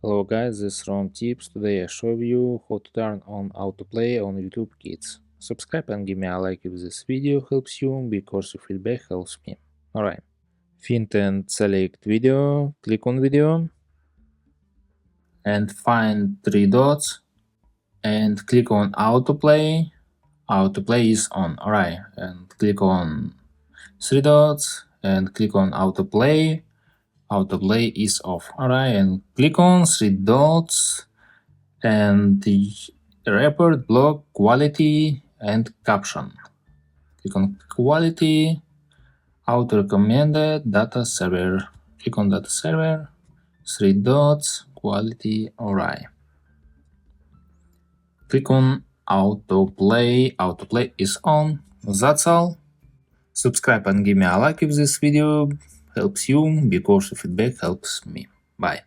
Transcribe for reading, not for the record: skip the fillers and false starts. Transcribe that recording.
Hello guys, this is Ron Tips. Today I show you how to turn on autoplay on YouTube Kids. Subscribe and give me a like if this video helps you, because your feedback helps me. Alright. Find and select video, click on video and find three dots and click on autoplay. Autoplay is on. Alright, and click on three dots and click on autoplay. Autoplay is off. Alright, and click on three dots and the report block quality and caption. Click on quality, auto recommended data server. Click on data server, three dots, quality, alright. Click on autoplay. Autoplay is on. That's all. Subscribe and give me a like if this video helps you, because your feedback helps me. Bye.